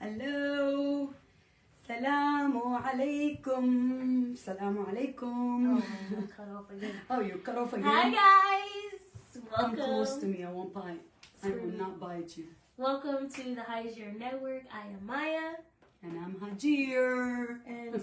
Hello. Salamu alaikum. Salamu alaikum. Oh, I cut off again. Oh, you cut off again? Hi guys! Come Welcome. close to me. I won't bite. I will not bite you. Welcome to the Hajir Network. I am Maya. And I'm Hajir. And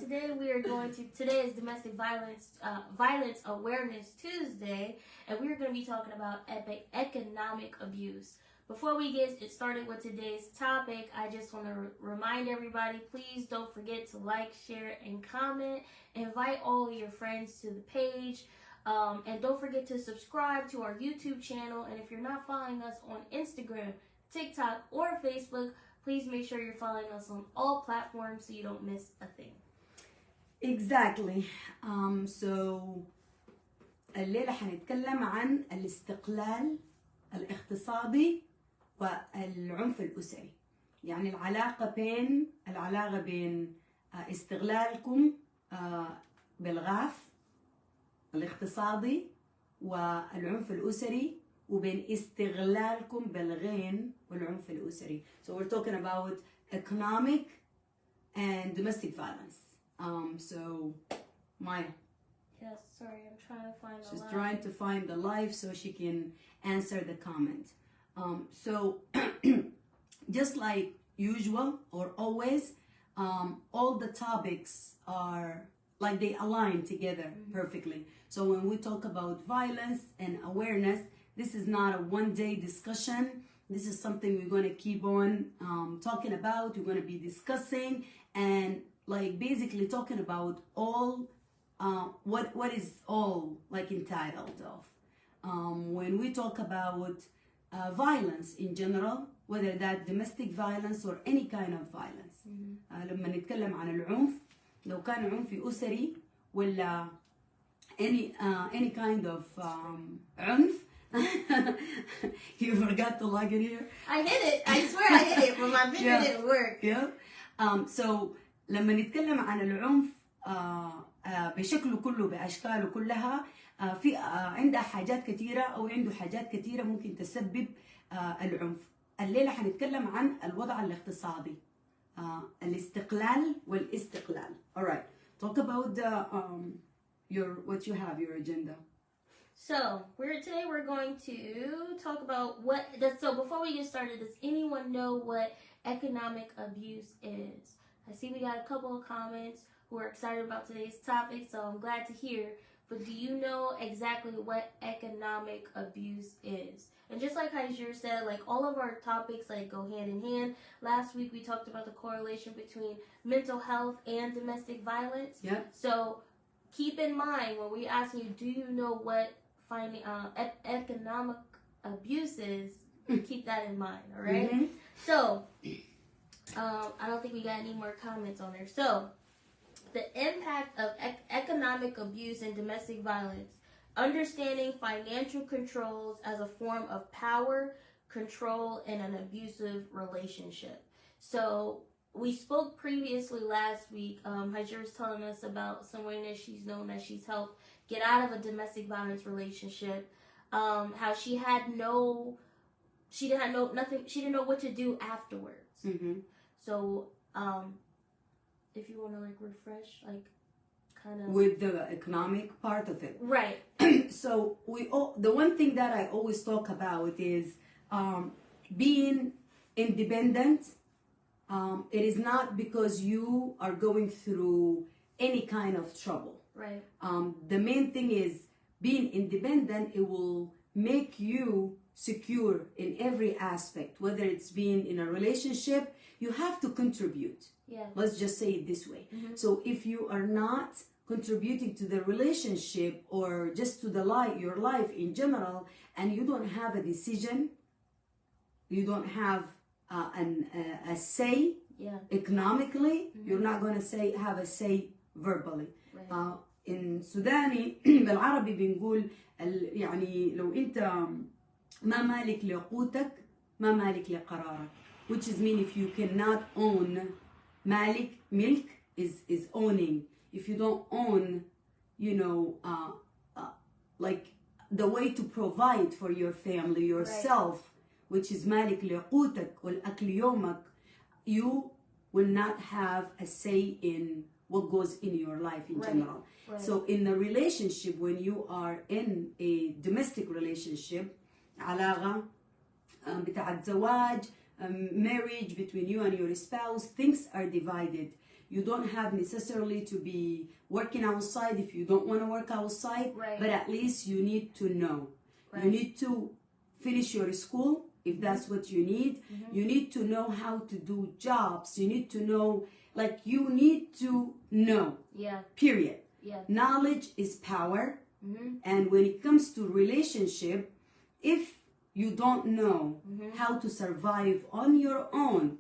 today is Domestic Violence Awareness Tuesday, and we're going to be talking about economic abuse. Before we get started with today's topic, I just want to remind everybody, please don't forget to like, share, and comment. Invite all of your friends to the page. And don't forget to subscribe to our YouTube channel. And if you're not following us on Instagram, TikTok, or Facebook, please make sure you're following us on all platforms so you don't miss a thing. Exactly. So الليلة حنتكلم عن الاستقلال الاقتصادي والعنف الأسري. يعني العلاقة بين استغلالكم بالغاف الاقتصادي والعنف الأسري وبين استغلالكم بالغين والعنف الأسري. So we're talking about economic and domestic violence. So Maya. Yes, sorry, I'm trying to find the She's live. trying to find the live so she can answer the comment. So just like usual or always, all the topics are like they align together perfectly. So when we talk about violence and awareness, this is not a one-day discussion. This is something we're going to keep on talking about. We're going to be discussing and like basically talking about all what is all like entitled of. When we talk about violence in general, whether that domestic violence or any kind of violence. لما نتكلم عن العنف لو كان عنف أسري ولا any kind of عنف. You forgot to log in here. I hit it. I swear I hit it, but my video didn't work. Yeah. So لما نتكلم عن العنف بشكله كله بأشكاله كلها في عندها حاجات كثيرة أو عنده حاجات كثيرة ممكن تسبب العنف. الليلة حنتكلم عن الوضع الاقتصادي الاستقلال والاستقلال. All right. Talk about what you have, your agenda. So today we're going to talk about so before we get started, does anyone know what economic abuse is? I see we got a couple of comments who are excited about today's topic, so I'm glad to hear. But do you know exactly what economic abuse is? And just like Hajir said, like all of our topics like go hand in hand. Last week we talked about the correlation between mental health and domestic violence. Yeah. So keep in mind when we ask you, do you know what economic abuse is? Keep that in mind, all right? Mm-hmm. So I don't think we got any more comments on there. So the impact of economic abuse and domestic violence, understanding financial controls as a form of power, control, in an abusive relationship. So we spoke previously last week. Hajir was telling us about someone that she's known that she's helped get out of a domestic violence relationship. How she didn't know what to do afterwards. Mm-hmm. So if you want to like refresh, like kind of with the economic part of it, right? So the one thing that I always talk about is being independent. It is not because you are going through any kind of trouble, right? The main thing is being independent. It will make you secure in every aspect, whether it's being in a relationship. You have to contribute. Yeah. Let's just say it this way. Mm-hmm. So if you are not contributing to the relationship or just to your life in general, and you don't have a decision, you don't have a say economically, you're not going to have a say verbally. Right. In Sudani بالعربي بنقول يعني لو أنت ما مالك لقوتك ما مالك لقرارك, which is mean if you cannot own, مالك milk is owning. If you don't own, like the way to provide for your family, yourself, right, which is مالك لقوتك والأكل يومك, you will not have a say in what goes in your life in general. Right. So in the relationship, when you are in a domestic relationship, علاقة بتاعت زواج, marriage between you and your spouse, things are divided. You don't have necessarily to be working outside if you don't want to work outside, Right. but at least you need to know. Right. You need to finish your school if that's what you need. You need to know how to do jobs. You need to know, like, you need to know. Yeah. Period. Yeah. Knowledge is power. And when it comes to relationship, if you don't know how to survive on your own,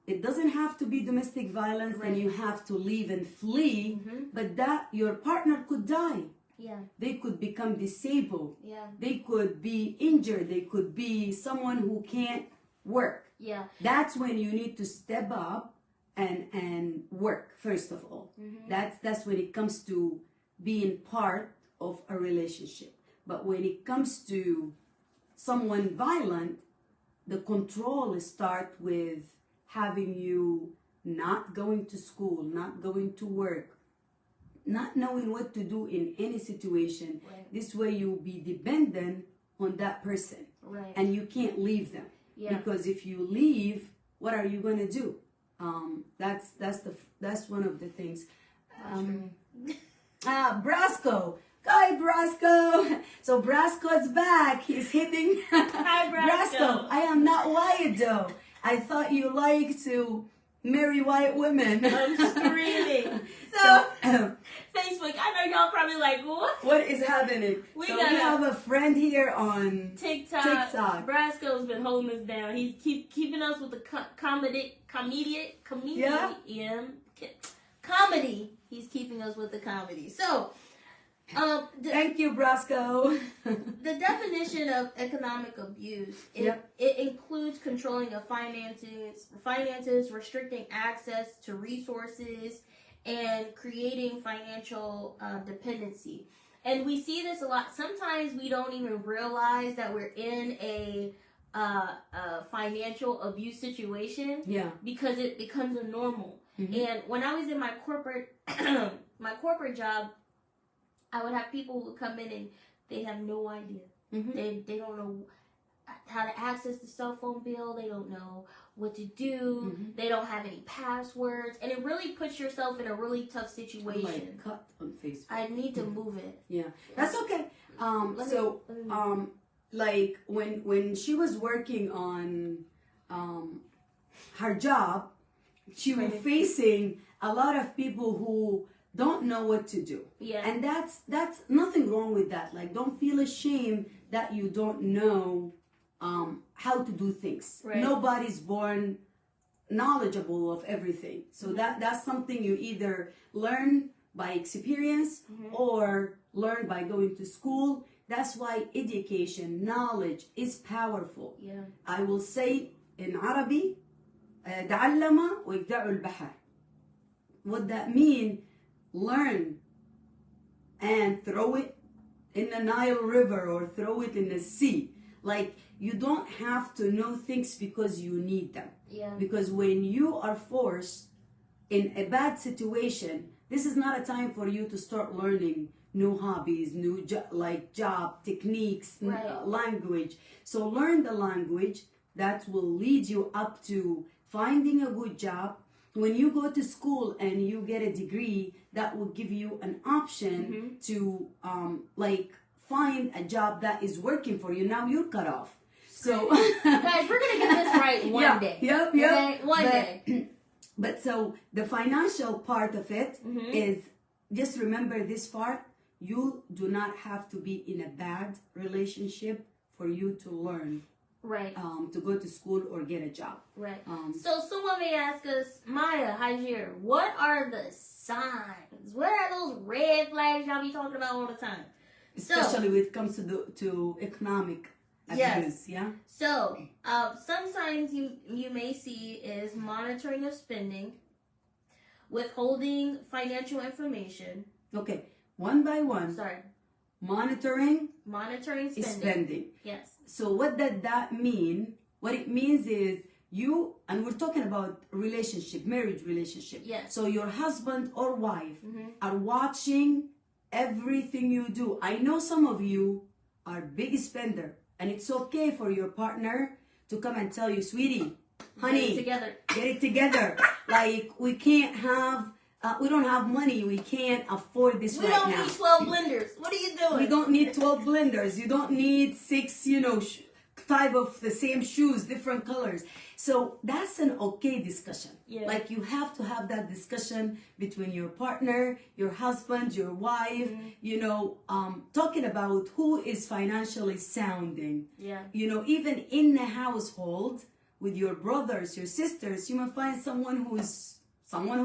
it doesn't have to be domestic violence and you have to leave and flee, but that your partner could die. Yeah. They could become disabled. Yeah. They could be injured. They could be someone who can't work. Yeah. That's when you need to step up and work, first of all. That's when it comes to being part of a relationship. But when it comes to someone violent, the control starts with having you not going to school, not going to work, not knowing what to do in any situation. Right. This way you'll be dependent on that person. Right. And you can't leave them. Yeah. Because if you leave, what are you going to do? That's one of the things. Brasco. Hi, Brasco. So Brasco's back. He's hitting. Hi, Brasco. I am not white though. I thought you like to marry white women. I'm screaming. So, Facebook, I know y'all probably like, what? what is happening? We have a friend here on TikTok. Brasco's been holding us down. He's keeping us with the comedy. He's keeping us with the comedy. So, thank you, Brasco. the definition of economic abuse, it includes controlling of finances, restricting access to resources, and creating financial dependency. And we see this a lot. Sometimes we don't even realize that we're in a financial abuse situation. Yeah. Because it becomes a normal. And when I was in my corporate job, I would have people who come in and they have no idea. They don't know how to access the cell phone bill. They don't know what to do. They don't have any passwords. And it really puts yourself in a really tough situation. Like cut on Facebook. I need to move it. Yeah, that's okay. Like when she was working on her job, she was facing a lot of people who don't know what to do. Yeah. And that's nothing wrong with that. Like, don't feel ashamed that you don't know how to do things. Right. Nobody's born knowledgeable of everything. So that's something you either learn by experience or learn by going to school. That's why education, knowledge is powerful. Yeah. I will say in Arabic, تعلم ويقدعوا البحر. What that means, learn and throw it in the Nile River or throw it in the sea. Like, you don't have to know things because you need them. Yeah. Because when you are forced in a bad situation, this is not a time for you to start learning new hobbies, new job techniques, language. So learn the language that will lead you up to finding a good job. When you go to school and you get a degree, that will give you an option to find a job that is working for you. Now you're cut off. So guys, we're gonna get this right one day. Yep. Okay? One day. But so the financial part of it is, just remember this part. You do not have to be in a bad relationship for you to learn. Right. To go to school or get a job. Right. So someone may ask us, Maya, Hajir, what are the signs? What are those red flags y'all be talking about all the time? Especially when it comes to economic abuse. Yeah. So some signs you may see is monitoring of spending, withholding financial information. Okay. One by one. Sorry. Monitoring spending. Spending. Yes. So what does that mean? What it means is and we're talking about relationship, marriage relationship. Yes. So your husband or wife are watching everything you do. I know some of you are big spender, and it's okay for your partner to come and tell you, sweetie, honey, get it together. Like, we can't have, we don't have money. We can't afford this right now. We don't need 12 blenders. What are you doing? We don't need 12 blenders. You don't need 6, type of the same shoes, different colors. So that's an okay discussion. Yeah. Like, you have to have that discussion between your partner, your husband, your wife, talking about who is financially sounding. Yeah. Even in the household with your brothers, your sisters, you might find someone who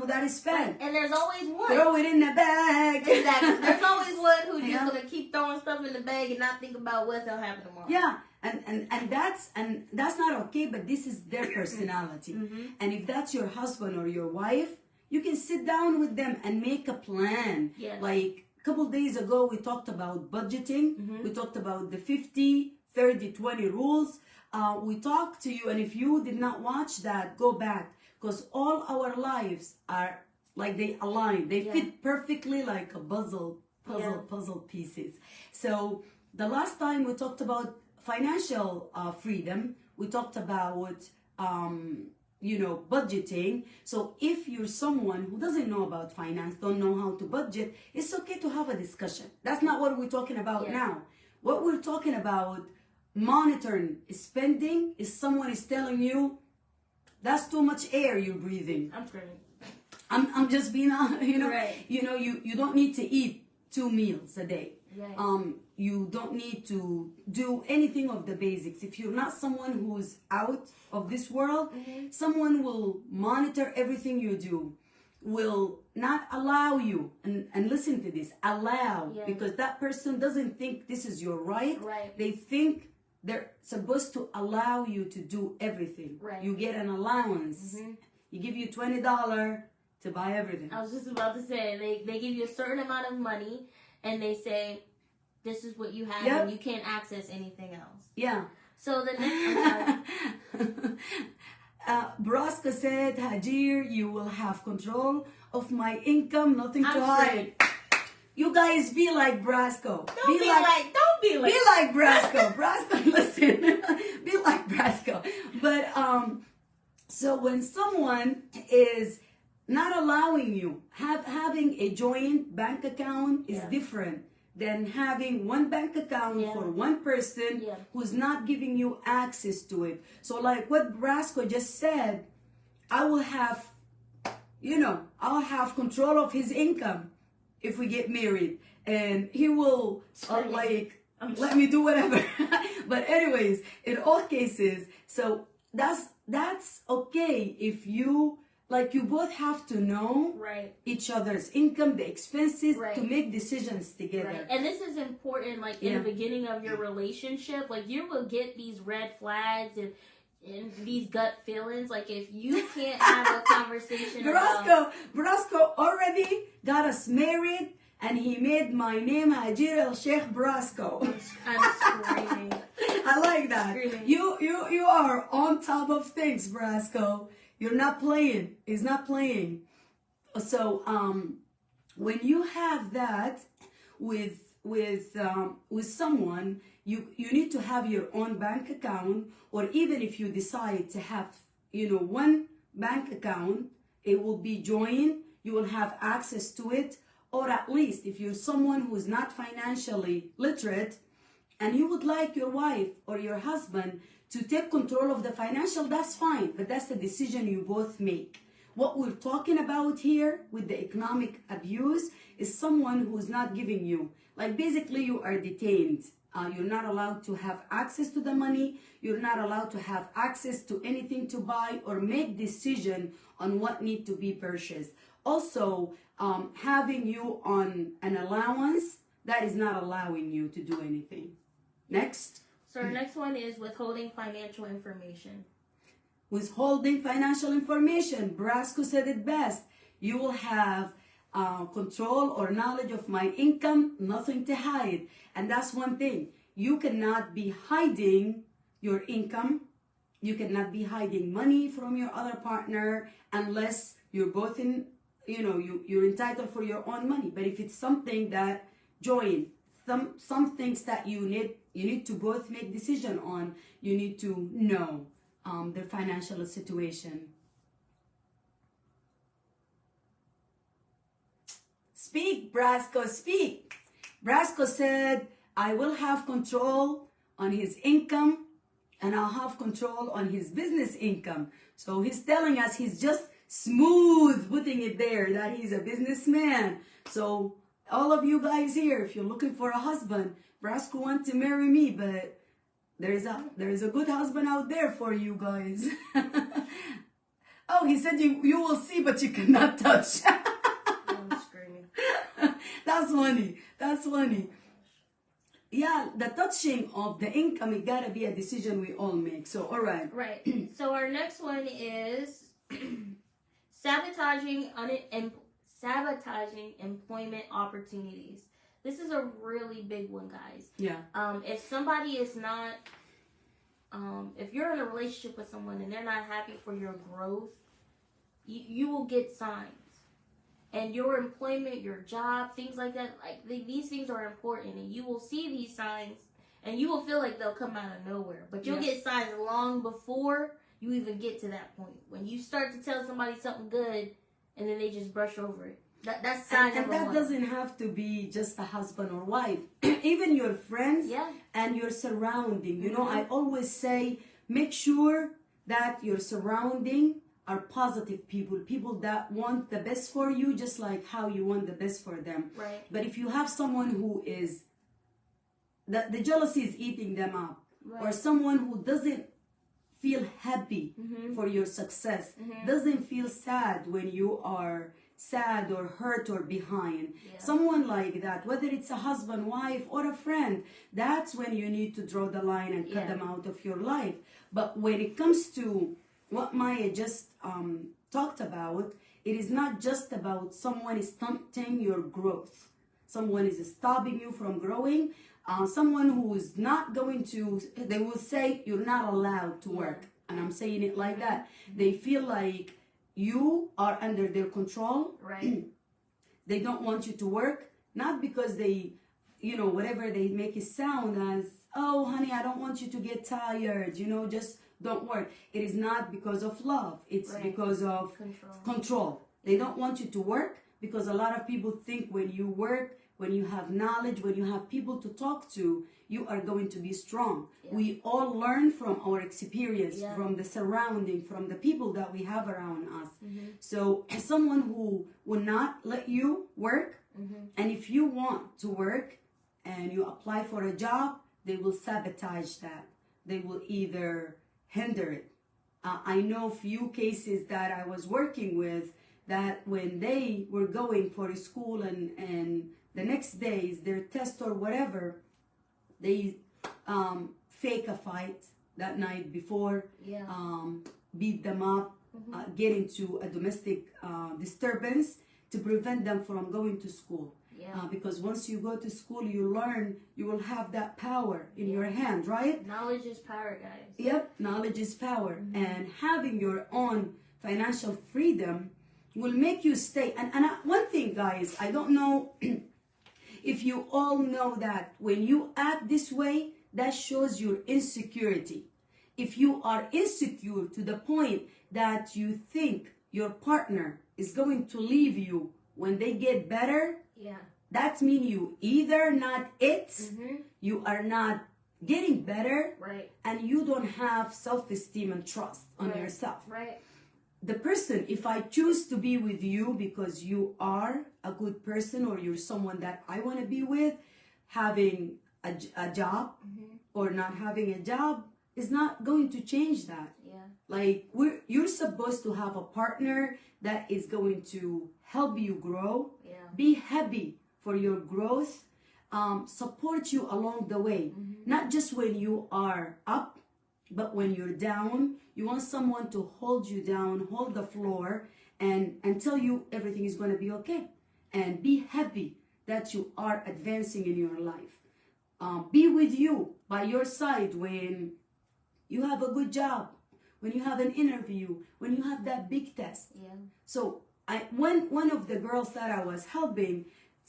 that is spent. And there's always one. Throw it in the bag. Exactly. There's always one who's just going to keep throwing stuff in the bag and not think about what's going to happen tomorrow. Yeah. And that's not okay, but this is their personality. And if that's your husband or your wife, you can sit down with them and make a plan. Yeah. Like a couple days ago, we talked about budgeting. We talked about the 50, 30, 20 rules. We talked to you, and if you did not watch that, go back, because all our lives are like, they align. They fit perfectly like a puzzle pieces. So the last time we talked about financial freedom, we talked about budgeting. So if you're someone who doesn't know about finance, don't know how to budget, it's okay to have a discussion. That's not what we're talking about now. What we're talking about, monitoring spending, is someone is telling you that's too much air you're breathing. I'm screaming. I'm just being honest. Right. You don't need to eat 2 meals a day. Right. You don't need to do anything of the basics. If you're not someone who's out of this world, someone will monitor everything you do, will not allow you, and listen to this, because that person doesn't think this is your right. They think they're supposed to allow you to do everything. Right. You get an allowance. You give you $20 to buy everything. I was just about to say, they give you a certain amount of money, and they say, this is what you have, and you can't access anything else. Yeah. So the next, Brasco said, Hajir, you will have control of my income, nothing to hide. You guys be like Brasco. Don't be like Brasco. Brasco, listen. Be like Brasco. But, so when someone is not allowing you, having a joint bank account is different than having one bank account for one person who's not giving you access to it. So like what Brasco just said, I'll have control of his income if we get married, and he will let me do whatever. But anyways, in all cases, so that's okay if you both have to know each other's income, the expenses, to make decisions together. Right. And this is important, in the beginning of your relationship. Like, you will get these red flags and these gut feelings. Like, if you can't have a conversation Brasco already got us married, and he made my name Hajir El Sheikh Brasco. I'm screaming. I like that. Screaming. You are on top of things, Brasco. You're not playing. He's not playing. So when you have that with someone, you need to have your own bank account, or even if you decide to have one bank account, it will be joined. You will have access to it, or at least if you're someone who is not financially literate, and you would like your wife or your husband to take control of the financial, that's fine, but that's the decision you both make. What we're talking about here with the economic abuse is someone who's not giving you, basically you are detained. You're not allowed to have access to the money. You're not allowed to have access to anything to buy or make decision on what need to be purchased. Also, having you on an allowance, that is not allowing you to do anything. Next. So our next one is withholding financial information. Withholding financial information. Brasco said it best. You will have control or knowledge of my income, nothing to hide. And that's one thing. You cannot be hiding your income You cannot be hiding money from your other partner unless you're both in, you're entitled for your own money. But if it's something that join, some things that you need to both make decision on, you need to know their financial situation. Speak, Brasco, speak. Brasco said, I will have control on his income and I'll have control on his business income. So he's telling us he's just smooth putting it there that he's a businessman. So all of you guys here, if you're looking for a husband, Brasco wants to marry me, but there is a good husband out there for you guys. Oh, he said you will see, but you cannot touch. I'm screaming. That's funny. That's funny. Yeah, the touching of the income, it gotta be a decision we all make. So, all right. Right. So our next one is sabotaging employment opportunities. This is a really big one, guys. Yeah. If somebody is not, if you're in a relationship with someone and they're not happy for your growth, you will get signs. And your employment, your job, things like that, these things are important, and you will see these signs, and you will feel like they'll come out of nowhere. But you'll get signs long before you even get to that point. When you start to tell somebody something good, and then they just brush over it. That's sign number one. And that doesn't have to be just a husband or wife. Even your friends and your surrounding. You know, I always say, make sure that your surrounding are positive people that want the best for you, just like how you want the best for them. Right. But if you have someone who is, the jealousy is eating them up, or someone who doesn't feel happy for your success, doesn't feel sad when you are sad or hurt or behind, someone like that, whether it's a husband, wife, or a friend, that's when you need to draw the line and cut them out of your life. But when it comes to what Maya just talked about, it is not just about someone is stunting your growth. Someone is stopping you from growing. Someone who is not going to, they will say, you're not allowed to work. And I'm saying it like that. They feel like you are under their control. Right. They don't want you to work, not because they, whatever they make it sound as, oh, honey, I don't want you to get tired, just don't work. It is not because of love. It's because of control. They don't want you to work because a lot of people think when you work, when you have knowledge, when you have people to talk to, you are going to be strong. We all learn from our experience, from the surrounding, from the people that we have around us. So someone who will not let you work, and if you want to work and you apply for a job, they will sabotage that. They will either hinder it. I know few cases that I was working with that when they were going for school and the next day is their test or whatever, they fake a fight that night before, beat them up, get into a domestic disturbance to prevent them from going to school. Because once you go to school, you learn, you will have that power in your hand, right? Knowledge is power, guys. Yep, knowledge is power. And having your own financial freedom will make you stay. And one thing, guys, I don't know if you all know that when you act this way, that shows your insecurity. If you are insecure to the point that you think your partner is going to leave you when they get better, that means you either not you are not getting better, and you don't have self-esteem and trust on yourself. The person, if I choose to be with you because you are a good person or you're someone that I want to be with, having a job or not having a job is not going to change that. Like you're supposed to have a partner that is going to help you grow, be happy for your growth, support you along the way, not just when you are up, but when you're down. You want someone to hold you down, hold the floor, and tell you everything is going to be okay. And be happy that you are advancing in your life. Be with you, by your side when you have a good job, when you have an interview, when you have that big test. Yeah. So one of the girls that I was helping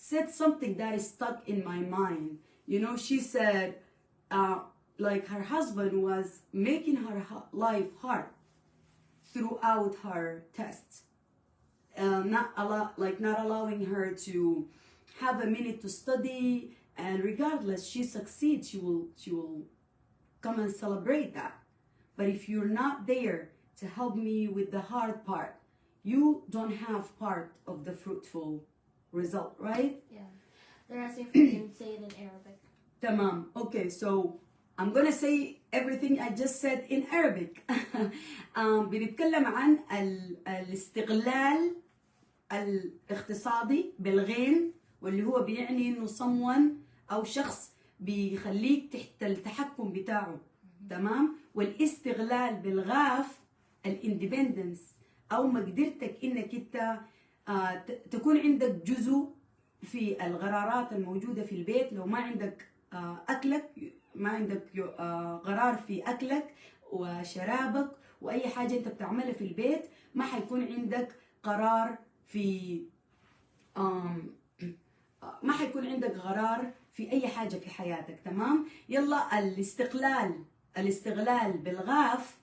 said something that is stuck in my mind. You know, she said, like her husband was making her life hard throughout her tests, not allowing her to have a minute to study, and regardless she succeeds, she will come and celebrate that. But if you're not there to help me with the hard part, you don't have part of the fruitful result, right? Yeah. They're asking if you can say it in Arabic. Tamam. Okay, so I'm gonna say everything I just said in Arabic. بنتكلم عن الاستغلال الاقتصادي بالغين، واللي هو بيعني انه someone او شخص بيخليك تحت التحكم بتاعه. تمام. والاستغلال بالغاف الاندبندنس، او مقدرتك انك انت تكون عندك جزء في القرارات الموجودة في البيت. لو ما عندك أكلك، ما عندك قرار في أكلك وشرابك وأي حاجة أنت بتعملها في البيت، ما حيكون عندك قرار في ما حيكون عندك قرار في أي حاجة في حياتك. تمام. يلا الاستغلال بالغاف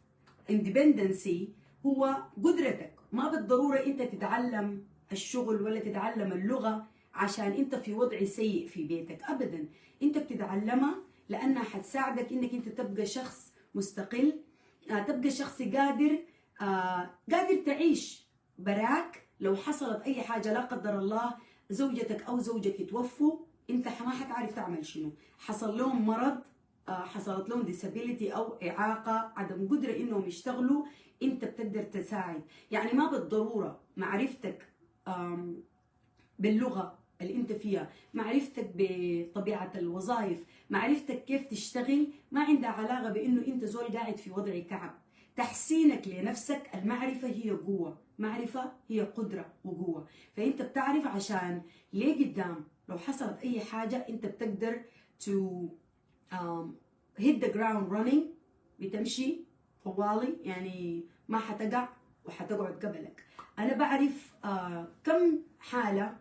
independency هو قدرتك. ما بالضرورة أنت تتعلم الشغل ولا تتعلم اللغة عشان أنت في وضع سيء في بيتك، أبدا. أنت بتتعلمها لأنها حتساعدك إنك أنت تبقى شخص مستقل، تبقى شخص قادر تعيش براك. لو حصلت أي حاجة لا قدر الله، زوجتك أو زوجك يتوفوا، أنت ما حتعرف تعمل شنو. حصل لهم مرض، حصلت لهم disability أو إعاقة، عدم قدرة إنهم يشتغلوا، أنت بتقدر تساعد. يعني ما بالضرورة معرفتك باللغة اللي أنت فيها، معرفتك بطبيعة الوظائف، معرفتك كيف تشتغل، ما عندها علاقة بإنه أنت زول قاعد في وضع كعب. تحسينك لنفسك، المعرفة هي قوة، معرفة هي قدرة وقوة. فأنت بتعرف عشان ليه قدام لو حصلت أي حاجة أنت بتقدر to hit the ground running، بتمشي طوالي، يعني ما حتقع وحتقعد قبلك. أنا بعرف كم حالة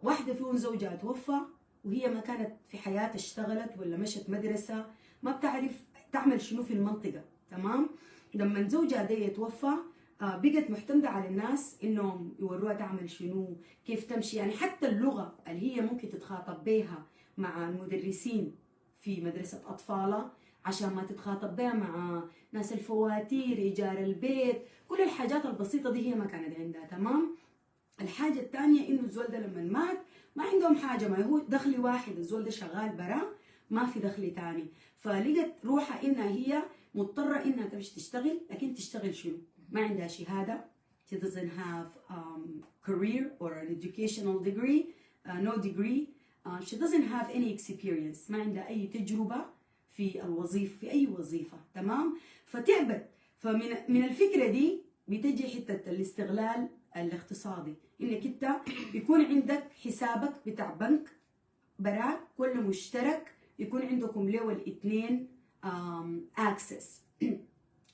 واحدة فيهم زوجها توفى وهي ما كانت في حياتها اشتغلت ولا مشت مدرسة، ما بتعرف تعمل شنو في المنطقة. تمام. لما زوجها ده يتوفى بقت معتمدة على الناس انهم يوروها تعمل شنو، كيف تمشي. يعني حتى اللغة اللي هي ممكن تتخاطب بيها مع المدرسين في مدرسة أطفالها، عشان ما تتخاطب بها مع ناس الفواتير، إيجار البيت، كل الحاجات البسيطة دي هي ما كانت عندها. تمام. الحاجة الثانية إنه الزول ده لما مات ما عندهم حاجة، ما هو دخل واحد، الزول ده شغال برا، ما في دخل تاني. فلقت روحها إنها هي مضطرة إنها تمشي تشتغل، لكن تشتغل شنو؟ ما عندها شهادة. She doesn't have career or an educational degree, no degree. She doesn't have any experience. ما عندها أي تجربة في الوظيفة، في أي وظيفة. تمام. فتعبت. فمن الفكرة دي بتجي حتة الاستغلال الاقتصادي، إنك أنت يكون عندك حسابك بتاع بنك براك، كل مشترك يكون عندكم له الاثنين access.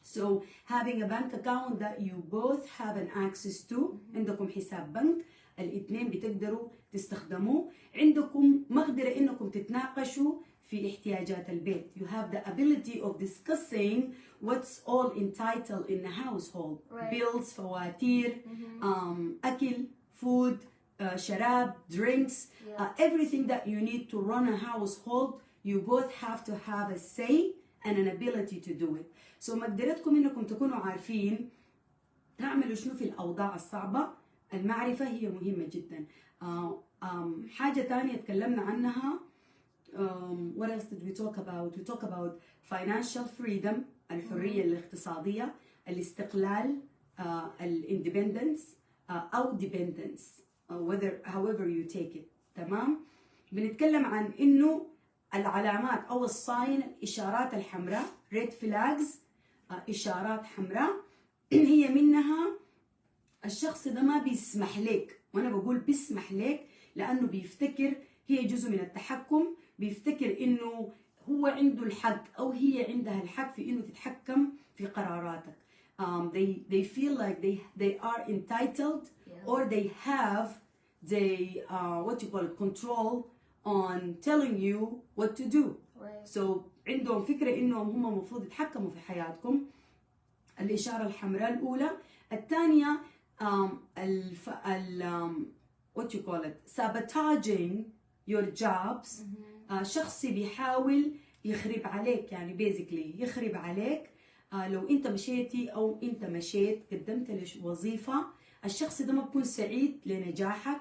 So having a bank account that you both have an access to، عندكم حساب بنك الاثنين بتقدروا تستخدموه، عندكم مقدرة انكم تتناقشوا في احتياجات البيت. You have the ability of discussing what's all entitled in the household. Right. Bills، فواتير، أكل، food، شراب، drinks, everything that you need to run a household. You both have to have a say and an ability to do it. So مقدرتكم انكم تكونوا عارفين تعملوا شنو في الأوضاع الصعبة. المعرفة هي مهمة جدا. حاجة تانية تكلمنا عنها. What else did we talk about? We talk about financial freedom، الحرية الاقتصادية، الاستقلال، independence أو dependence، however you take it. تمام. بنتكلم عن إنه العلامات أو الصاين، الإشارات الحمراء red flags، إشارات حمراء، هي منها الشخص ده ما بيسمح لك. وأنا بقول بيسمح لك لأنه بيفتكر هي جزء من التحكم، بيفتكر إنه هو عنده الحق أو هي عندها الحق في إنه تتحكم في قراراتك. They feel like they are entitled or they have the what you call it, control on telling you what to do. So عندهم فكرة إنهم هم المفروض يتحكموا في حياتكم. الإشارة الحمراء الأولى. الثانية what you call it, sabotaging your jobs. شخص بيحاول يخرب عليك، يعني basically يخرب عليك. لو انت مشيتي او انت مشيت قدمت لوظيفة، الشخص ده ما بكون سعيد لنجاحك،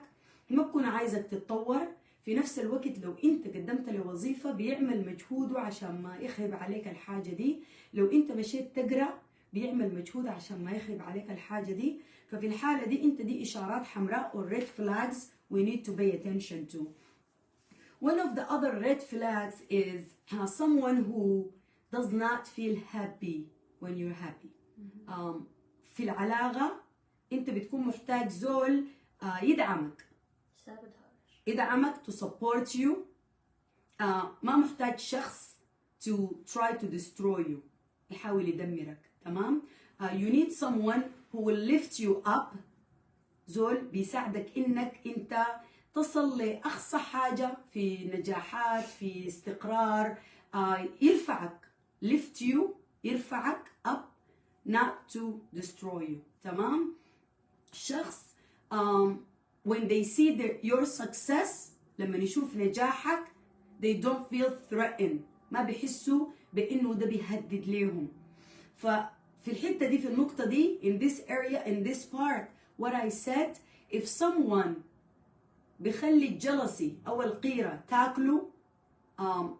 ما بكون عايزك تتطور. في نفس الوقت لو انت قدمت لوظيفة بيعمل مجهوده عشان ما يخرب عليك الحاجة دي. لو انت مشيت تقرأ بيعمل مجهود عشان ما يخرب عليك الحاجة دي. ففي الحالة دي انت دي اشارات حمراء or red flags we need to pay attention to. One of the other red flags is someone who does not feel happy when you're happy. في العلاقة انت بتكون محتاج زول يدعمك. يدعمك to support you. ما محتاج شخص to try to destroy you، يحاول يدمرك. تمام؟ you need someone who will lift you up. زول بيساعدك انك انت تصل لأقصى حاجة في نجاحات، في استقرار. يرفعك، lift you، يرفعك up not to destroy you. تمام؟ شخص when they see your success، لما يشوف نجاحك they don't feel threatened، ما بيحسوا بإنه ده بيهدد لهم. ففي الحتة دي، في النقطة دي in this area in this part what I said, if someone بيخلي الجلسي أو القيرة تاكله،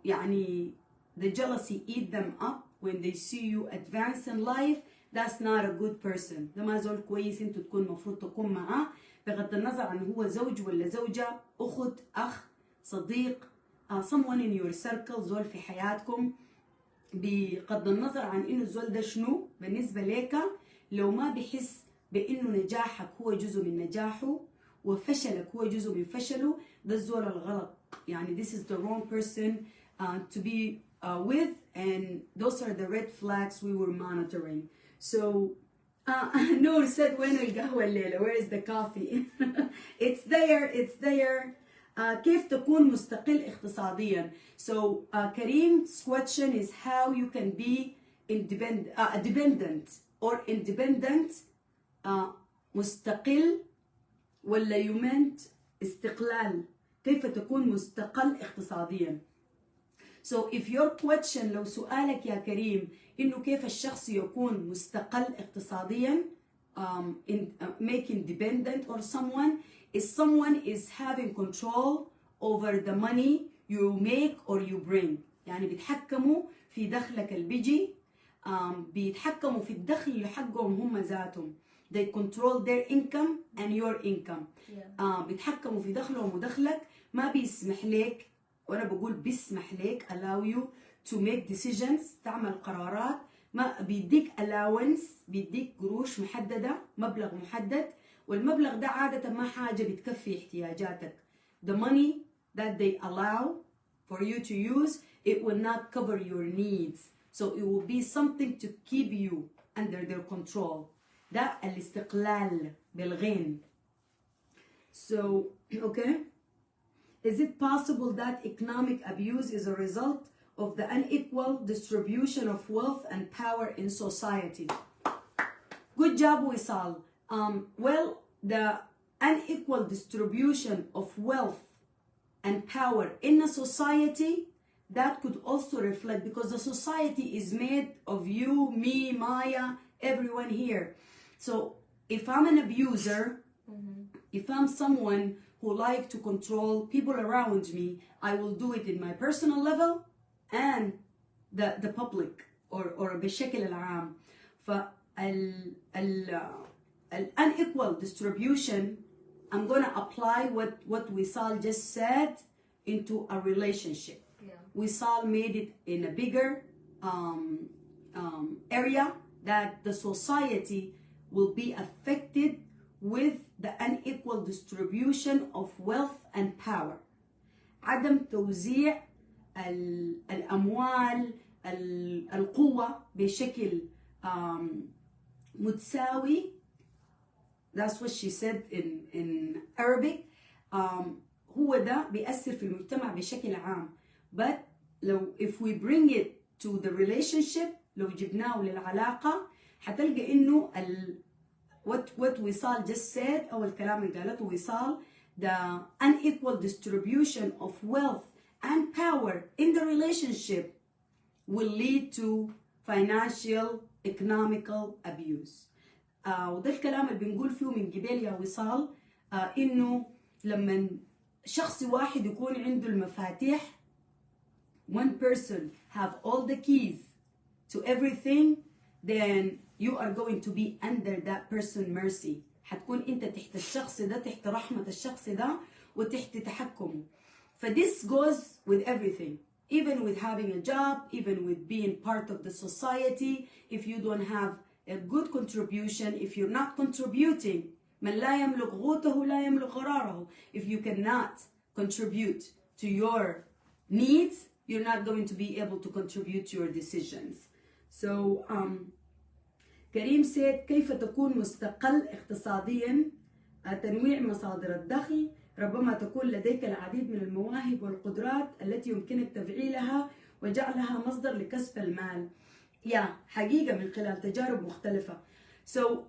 يعني the jealousy eat them up when they see you advance in life, that's not a good person. ده ما زول كويس انتوا تكون مفروض تكون معاه، بغض النظر عن هو زوج ولا زوجة، أخت، أخ، صديق، someone in your circle، زول في حياتكم. بغض النظر عن إنه الزول ده شنو بالنسبة ليك، لو ما بيحس بإنه نجاحك هو جزء من نجاحه وفشلك هو جزء من فشله، ده الزول الغلط. يعني this is the wrong person to be with, and those are the red flags we were monitoring. So Noor said وين القهوة الليلة؟ where is the coffee? it's there. كيف تكون مستقل اقتصاديا؟ So Karim's question is how you can be dependent or independent. مستقل ولا يمنت استقلال؟ كيف تكون مستقل اقتصاديا؟ So if your question، لو سؤالك يا كريم إنه كيف الشخص يكون مستقل اقتصاديا، making dependent or someone is having control over the money you make or you bring. يعني بيتحكموا في دخلك اللي بيجي، بيتحكموا في الدخل اللي حقهم هم ذاتهم. They control their income and your income. بيتحكموا في دخلهم ودخلك، ما بيسمح لك، وأنا بقول بيسمح لك allow you to make decisions، تعمل قرارات. ما بيديك allowance، بيديك قروش محددة، مبلغ محدد، والمبلغ ده عادة ما حاجة بتكفي احتياجاتك. The money that they allow for you to use, it will not cover your needs. So it will be something to keep you under their control. ده الاستقلال بالغين. So, okay. Is it possible that economic abuse is a result of the unequal distribution of wealth and power in society? Good job, Wisal. Well, the unequal distribution of wealth and power in a society, that could also reflect, because the society is made of you, me, Maya, everyone here. So if I'm an abuser, if I'm someone who like to control people around me, I will do it in my personal level and the public or بالشكل العام. unequal distribution, I'm gonna apply what Wisal just said into a relationship. Wisal made it in a bigger area, that the society will be affected with the unequal distribution of wealth and power. عدم توزيع الأموال، القوة بشكل متساوي. That's what she said in Arabic. هو ده بيأثر في المجتمع بشكل عام. But لو if we bring it to the relationship، لو جبناه للعلاقة حتلقى إنه what وصال just said، أو الكلام اللي قالته وصال، the unequal distribution of wealth and power in the relationship will lead to financial economical abuse. وده الكلام اللي بنقول فيه من قبل يا وصال، إنه لما شخص واحد يكون عنده المفاتيح، one person have all the keys to everything, then you are going to be under that person mercy. حتكون انت تحت الشخص ده، تحت رحمة الشخص ده وتحت تحكمه. This goes with everything, even with having a job, even with being part of the society. If you don't have a good contribution, if you're not contributing، من لا يملك غوته لا يملك غراره. If you cannot contribute to your needs, you're not going to be able to contribute to your decisions. So كريم said كيف تكون مستقل اقتصاديا؟ تنويع مصادر الدخل. ربما تكون لديك العديد من المواهب والقدرات التي يمكنك تفعيلها وجعلها مصدر لكسب المال. حقيقة من خلال تجارب مختلفة. So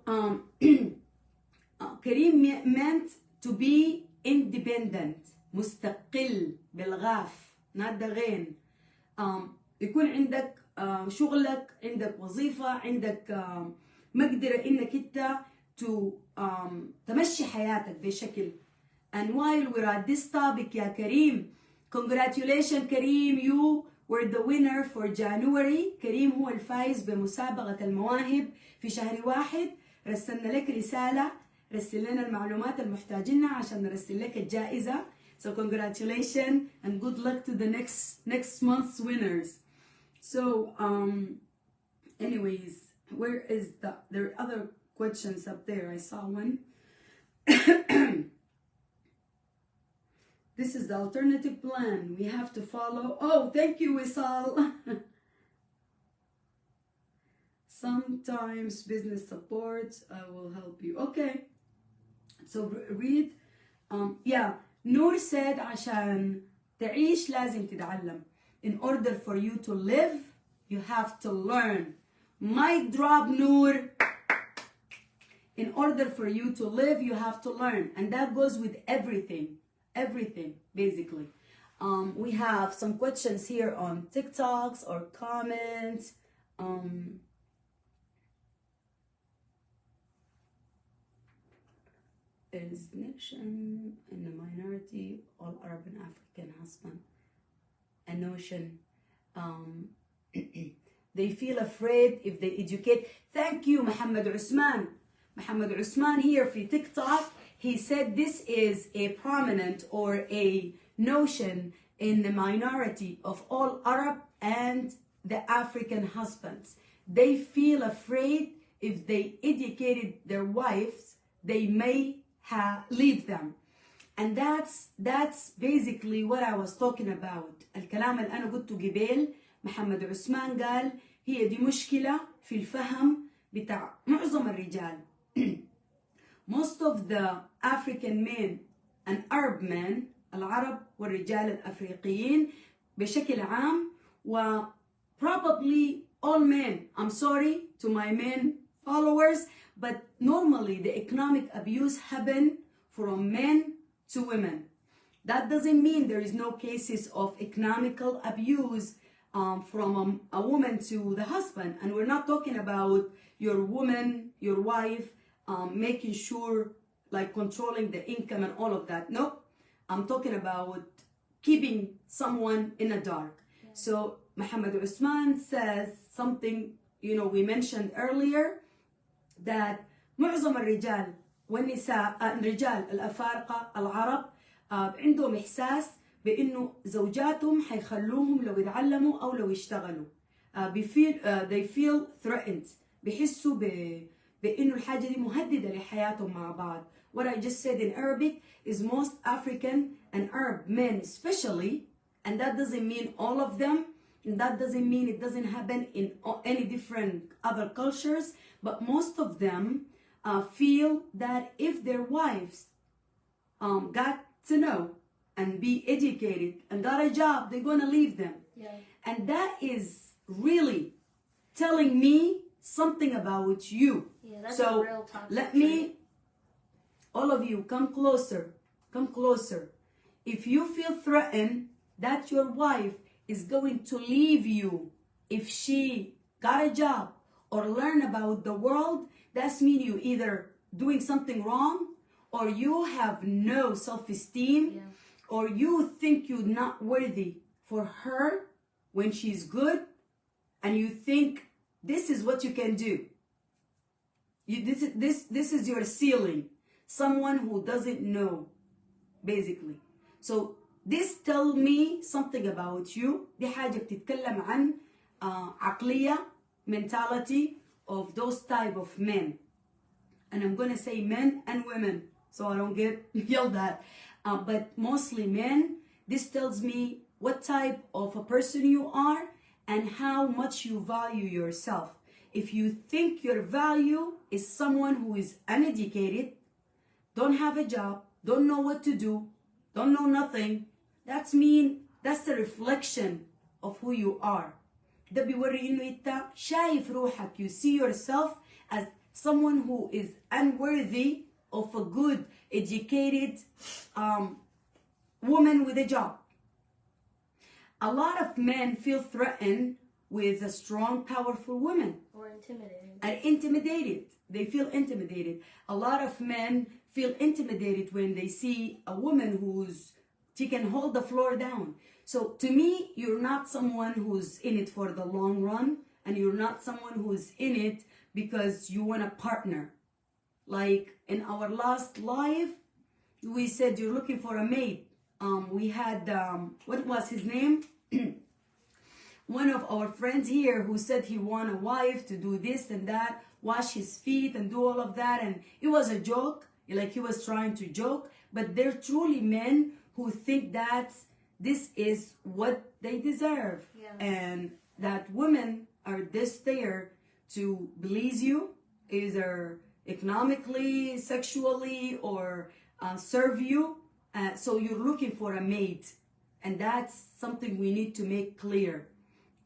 كريم meant to be independent، مستقل بالغاف نادى غين. يكون عندك شغلك، عندك وظيفة، عندك مقدرة انك انت تمشي حياتك بشكل. And while we're at this topic يا كريم، congratulations كريم، you were the winner for January. كريم هو الفائز بمسابقة المواهب في شهر 1. رسلنا لك رسالة، رسل لنا المعلومات المحتاجينها عشان نرسل لك الجائزة. So congratulations and good luck to the next month's winners. So anyways, where is there are other questions up there? I saw one. This is the alternative plan we have to follow. Oh, thank you, Wisal. Sometimes business support, I will help you. Okay. So read. Noor said عشان تعيش لازم تتعلم. In order for you to live, you have to learn. Mic drop, Noor. In order for you to live, you have to learn. And that goes with everything. Everything, basically. We have some questions here on TikToks or comments. Is nation in the minority, all Arab and African husband, a notion. They feel afraid if they educate. Thank you, Muhammad Usman. Muhammad Usman here for TikTok. He said this is a prominent or a notion in the minority of all Arab and the African husbands. They feel afraid if they educated their wives, they may leave them. And that's basically what I was talking about. الكلام اللي أنا قلته قبل محمد عثمان قال هي دي مشكلة في الفهم بتاع معظم الرجال. Most of the African men and Arab men، العرب والرجال الأفريقيين بشكل عام، و probably all men. I'm sorry to my men followers, but normally the economic abuse happen from men to women. That doesn't mean there is no cases of economical abuse from a woman to the husband. And we're not talking about your woman, your wife, making sure, like controlling the income and all of that. No, I'm talking about keeping someone in the dark. Yeah. So Muhammad Usman says something, we mentioned earlier, that معظم الرجال والنساء الرجال الأفارقة العرب عندهم إحساس بإنه زوجاتهم حيخلوهم لو يتعلموا أو لو يشتغلوا. They feel threatened. بيحسوا بإنه الحاجة دي مهددة لحياتهم مع بعض. What I just said in Arabic is most African and Arab men especially, and that doesn't mean all of them, And that doesn't mean it doesn't happen in any different other cultures, but most of them feel that if their wives got to know and be educated and got a job, they're gonna leave them. Yeah. And that is really telling me something about you. Yeah, that's so a real toxic let trait. me, all of you, come closer. Come closer. If you feel threatened that your wife is going to leave you if she got a job or learn about the world, that's mean you either doing something wrong, or you have no self-esteem, Yeah. or you think you're not worthy for her when she's good, and you think this is what you can do. This is your ceiling. Someone who doesn't know, basically. So this tell me something about you. دي حاجة بتتكلم عن عقلية, mentality of those type of men. And I'm gonna say men and women, so I don't get yelled at. But mostly men. This tells me what type of a person you are and how much you value yourself. If you think your value is someone who is uneducated, don't have a job, don't know what to do, don't know nothing, that's a reflection of who you are. ده بيوري انه انت شايف روحك. You see yourself as someone who is unworthy of a good, educated woman with a job. A lot of men feel threatened with a strong, powerful woman. Or intimidated. And intimidated. They feel intimidated. A lot of men feel intimidated when they see a woman she can hold the floor down. So to me, you're not someone who's in it for the long run, and you're not someone who's in it because you want a partner. Like in our last live, we said you're looking for a mate. We had, what was his name? One of our friends here who said he want a wife to do this and that, wash his feet and do all of that. And it was a joke, like he was trying to joke. But they're truly men who think that this is what they deserve. Yeah. And that women are just there to please you, either economically, sexually, or serve you. So you're looking for a mate. And that's something we need to make clear.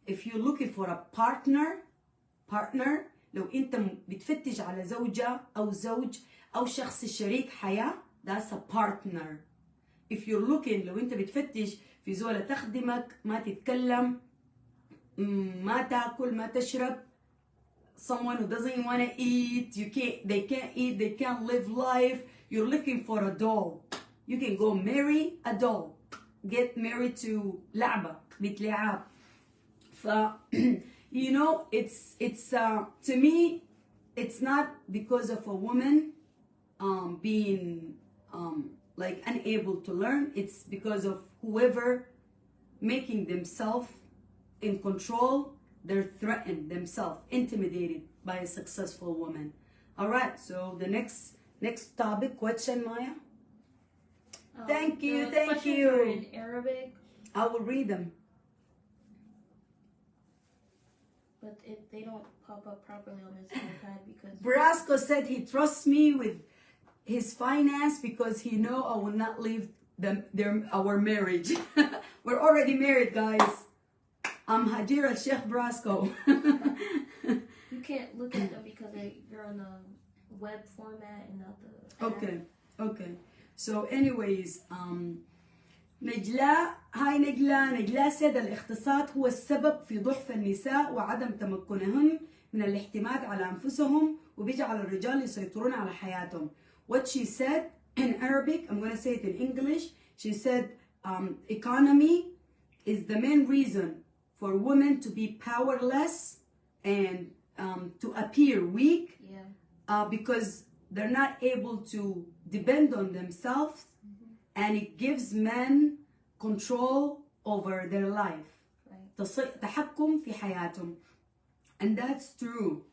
If you're looking for a partner, لو انت بتفتش على زوجة أو زوج أو شخص شريك حياة, that's a partner. If you're looking, لو انت بتفتش في زولة تخدمك, ما تتكلم, ما تاكل, ما تشرب, someone who doesn't want to eat, they can't eat, they can't live life, you're looking for a doll. You can go marry a doll. Get married to لعبة, بيت لعاب. You know, it's to me, it's not because of a woman being like unable to learn. It's because of whoever making themselves in control. They're threatened themselves, intimidated by a successful woman. All right, so the next topic, question, Maya. Thank you. Are in Arabic. I will read them. But they don't pop up properly on this iPad because Brasco said he trusts me with his finance because he know I will not leave our marriage. We're already married, guys. I'm Hajira Sheikh Brasco. you can't look at them because you're on the web format and not the app. Okay. So anyways, نجلاء نجلاء said الاقتصاد هو السبب في ضعف النساء وعدم تمكنهن من الاعتماد على أنفسهم وبيجعل الرجال يسيطرون على حياتهم. What she said in Arabic, I'm going to say it in English. She said economy is the main reason for women to be powerless and to appear weak. Yeah. Because they're not able to depend on themselves. And it gives men control over their life. Right. تحكم في حياتهم. And that's true.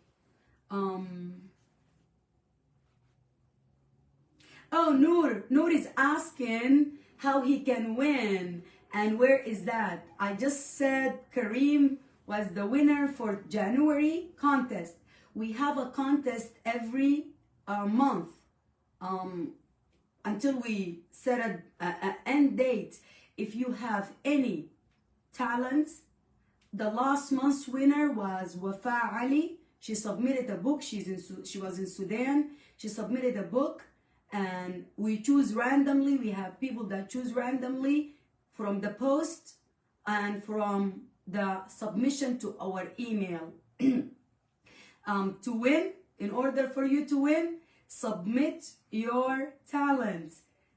Noor is asking how he can win And where is that? I just said Kareem was the winner for January contest. We have a contest every month until we set an end date. If you have any talents, the last month's winner was Wafa Ali. She submitted a book. She was in Sudan. She submitted a book, and we choose randomly. We have people that choose randomly from the post and from the submission to our email. To win, in order for you to win, submit your talent,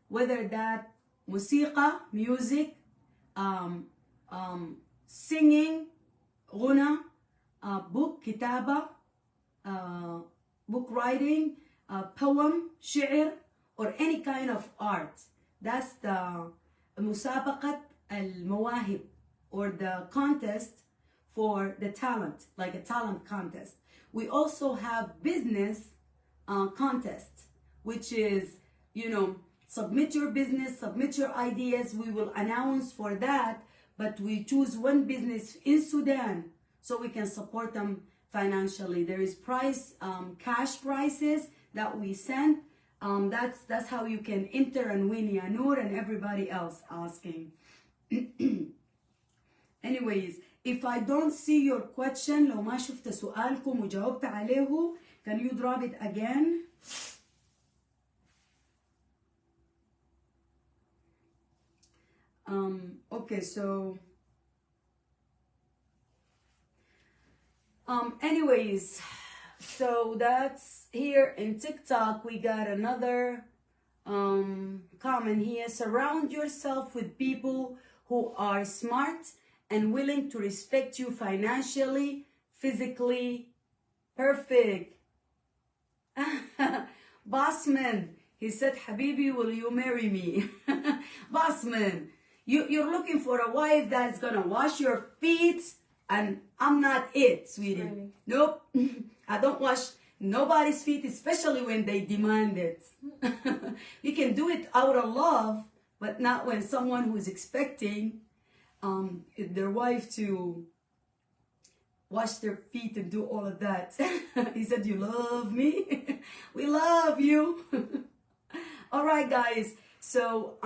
whether that موسيقى, music, singing, غنى, book, كتابة, book writing, poem, شعر, or any kind of art. That's the مسابقة المواهب, or the contest for the talent, like a talent contest. We also have business contest, which is, you know, submit your business, submit your ideas. We will announce for that, but we choose one business in Sudan so we can support them financially. There is cash prizes that we send. That's how you can enter and win, Ya Noor and everybody else asking. Anyways, if I don't see your question, لو ما شفت سؤالكم وجاوبت عليه, can you drop it again? Okay, so anyways, so that's here in TikTok. We got another comment here. Surround yourself with people who are smart and willing to respect you financially, physically. Perfect. Bossman, he said, Habibi, will you marry me? Bossman, you're looking for a wife that's gonna wash your feet, and I'm not it, sweetie. Really? Nope. I don't wash nobody's feet, especially when they demand it. You can do it out of love, but not when someone who's expecting their wife to wash their feet and do all of that. He said, you love me? We love you. All right, guys. So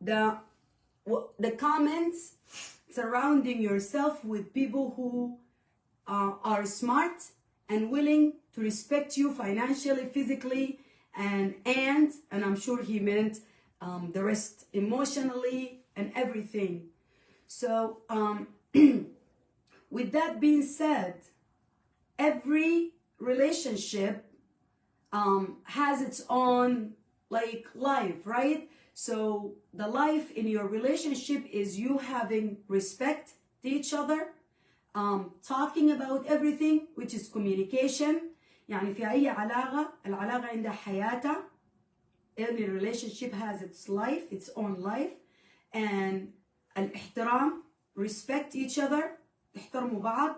the comments surrounding yourself with people who are smart and willing to respect you financially, physically, and I'm sure he meant the rest, emotionally and everything. So with that being said, every relationship has its own like life, right? So the life in your relationship is you having respect to each other, talking about everything, which is communication. يعني في أي علاقة العلاقة عندها حياتها. Every relationship has its life, its own life. And الاحترام, respect each other, تحترموا بعض,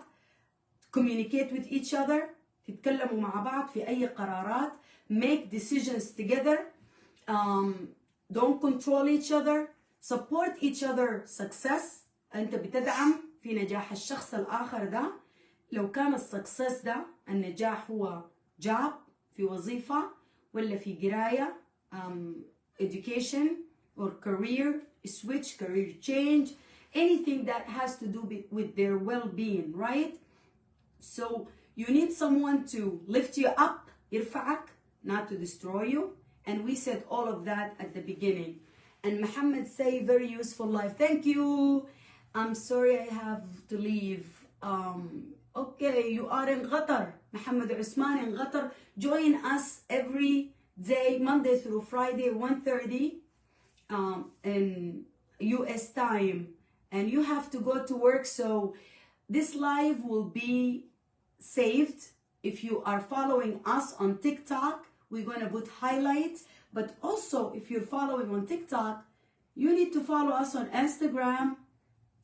communicate with each other, تتكلموا مع بعض في أي قرارات, make decisions together, don't control each other, support each other success. أنت بتدعم في نجاح الشخص الآخر ده. لو كان السكسس ده النجاح هو job في وظيفة ولا في قراية, education or career switch, career change, anything that has to do with their well-being, right? So you need someone to lift you up, يرفعك, not to destroy you. And we said all of that at the beginning. And Muhammad say, very useful life. Thank you. I'm sorry I have to leave. Okay, you are in Qatar. Muhammad Usman in Qatar. Join us every day, Monday through Friday, 1:30 in US time. And you have to go to work, so this live will be saved. If you are following us on TikTok, we're going to put highlights. But also, if you're following on TikTok, you need to follow us on Instagram,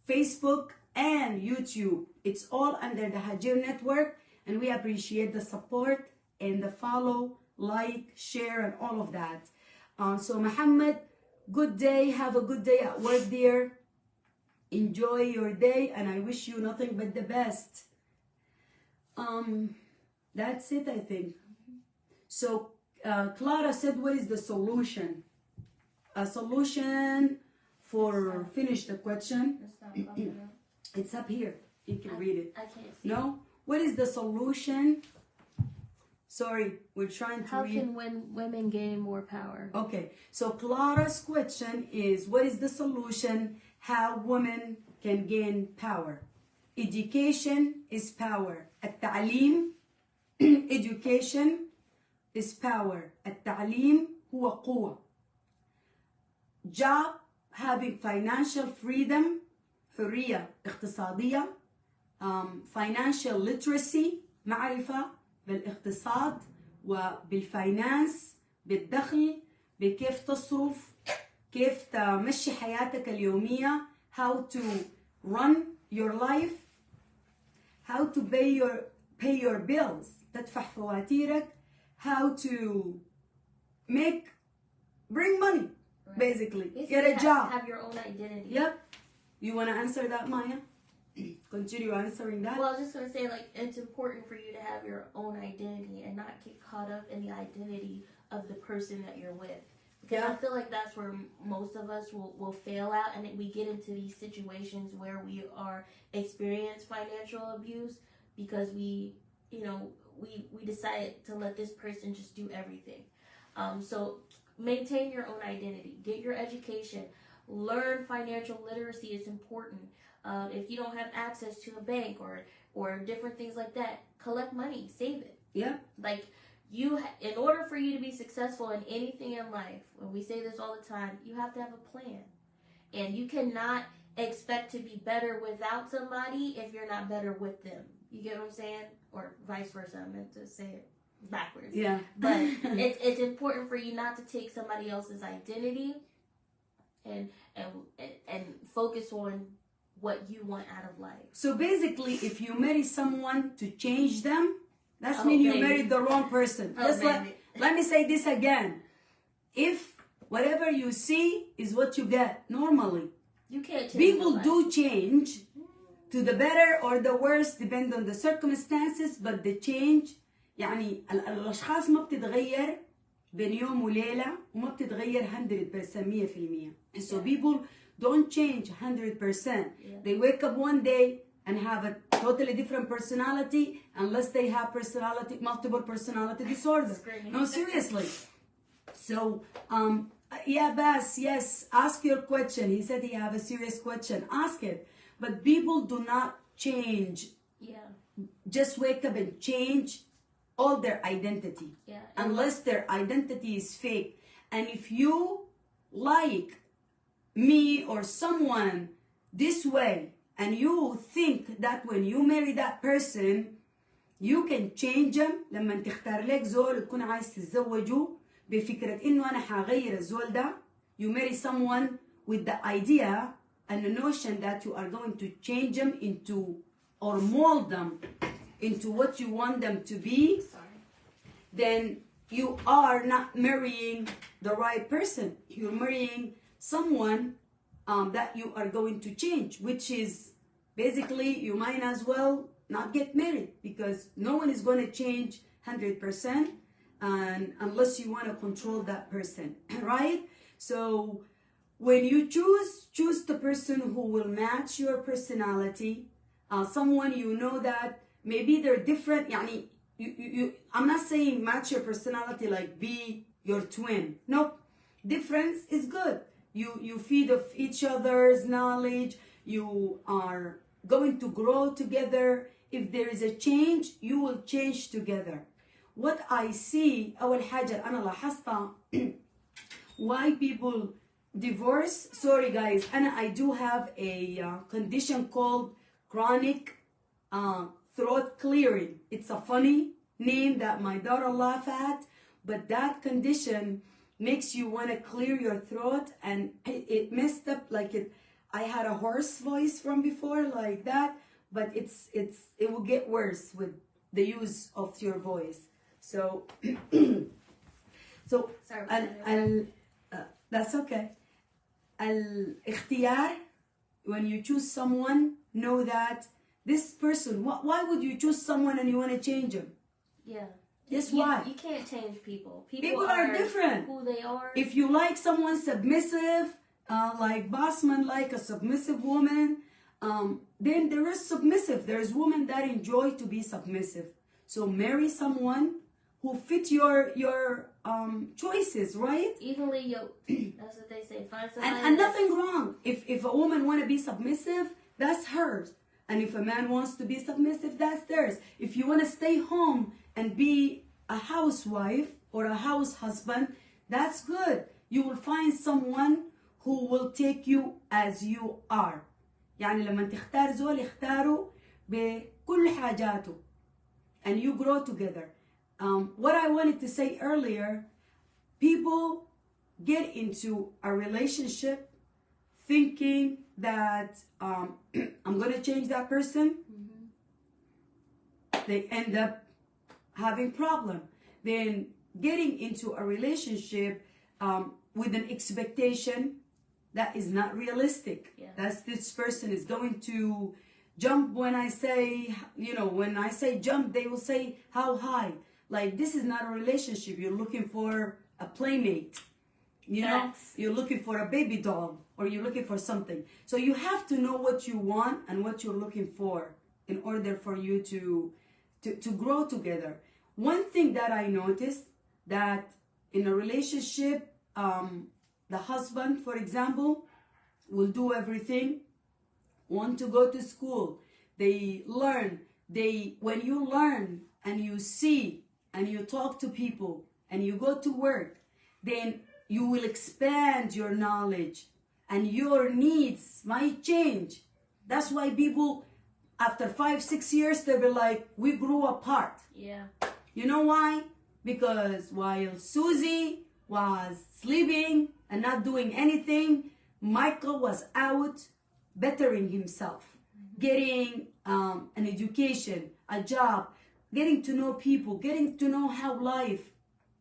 Facebook, and YouTube. It's all under the Hajir Network, and we appreciate the support and the follow, like, share, and all of that. So Muhammad, good day. Have a good day at work, dear. Enjoy your day, and I wish you nothing but the best. That's it, I think. So Clara said, what is the solution? A solution for finish the question. It's up here. You can read it. I can't see. No? What is the solution? Sorry, we're trying to How read. can women gain more power? Okay, so Clara's question is, what is the solution? How women can gain power? Education is power. التعليم education is power. التعليم هو قوة. Job, having financial freedom, حرية اقتصادية. Financial literacy, معرفة بالاقتصاد وبالفاينانس، بالدخل، بكيف تصرف، كيف تمشي حياتك اليومية، how to run your life, how to pay your bills، تدفع فواتيرك، how to bring money, basically, get a job. Have your own identity. Yep. You want to answer that, Maya? Continue answering that. Well, I was just going to say, like, it's important for you to have your own identity and not get caught up in the identity of the person that you're with. Because I feel like that's where most of us will fail out, and we get into these situations where we are experience financial abuse because we decided to let this person just do everything. So maintain your own identity, get your education, learn financial literacy is important. If you don't have access to a bank or different things like that, collect money, save it. Yeah. Like, in order for you to be successful in anything in life, when we say this all the time, you have to have a plan. And you cannot expect to be better without somebody if you're not better with them. You get what I'm saying? Or vice versa. I meant to say it backwards. Yeah. But it's important for you not to take somebody else's identity and focus on what you want out of life. So basically, if you marry someone to change them, that's mean you married the wrong person. Let me say this again. If whatever you see is what you get, normally, you can't change people do change to the better or the worse, depend on the circumstances, but the change, يعني الأشخاص ما بتتغير بين يوم وليلة وما بتتغير 100% 100%. So people don't change 100%. They wake up one day and have a totally different personality unless they have multiple personality disorder. No, seriously. So, yeah, Bas, yes, ask your question. He said he have a serious question. Ask it. But people do not change. Yeah. Just wake up and change all their identity. Yeah. Unless their identity is fake. And if you like me or someone this way, and you think that when you marry that person you can change them، لما تختار لك زول تكون عايز تتزوجه بفكرة إنه أنا حغير الزول ده، you marry someone with the idea and the notion that you are going to change them into or mold them into what you want them to be, then you are not marrying the right person. You're marrying someone that you are going to change, which is basically you might as well not get married because no one is going to change 100% and unless you want to control that person, right? So when you choose the person who will match your personality, someone you know that maybe they're different. يعني I'm not saying match your personality like be your twin. Nope. Difference is good. You feed off each other's knowledge. You are going to grow together. If there is a change, you will change together. What I see, أول حاجة أنا لاحظتها why people divorce. Sorry guys, I do have a condition called chronic throat clearing. It's a funny name that my daughter laugh at, but that condition makes you want to clear your throat, and it messed up like it. I had a hoarse voice from before like that, but it will get worse with the use of your voice. So so sorry, and that's okay. الاختيار, when you choose someone, know that this person, why would you choose someone and you want to change them? Yeah. Guess why? You can't change people. People are different. Who they are. If you like someone submissive, like Bossman like a submissive woman, then there is submissive. There's women that enjoy to be submissive. So marry someone who fit your choices, right? Evenly yoked. That's what they say. Find somebody. And nothing wrong. If a woman want to be submissive, that's hers. And if a man wants to be submissive, that's theirs. If you want to stay home and be a housewife or a house husband, that's good. You will find someone who will take you as you are. يعني لما تختار زول اختاره بكل حاجاته. And you grow together. What I wanted to say earlier, people get into a relationship thinking that I'm going to change that person. They end up having problem. Then getting into a relationship with an expectation that is not realistic. Yeah. That's this person is going to jump when I say, when I say jump, they will say how high. Like, this is not a relationship. You're looking for a playmate. You're looking for a baby doll, or you're looking for something. So you have to know what you want and what you're looking for in order for you to grow together. One thing that I noticed, that in a relationship, the husband, for example, will do everything, want to go to school, they learn, when you learn and you see and you talk to people and you go to work, then you will expand your knowledge and your needs might change. That's why people, after 5-6 years, they'll be like, we grew apart. Yeah. You know why? Because while Susie was sleeping and not doing anything, Michael was out bettering himself, getting an education, a job, getting to know people, getting to know how life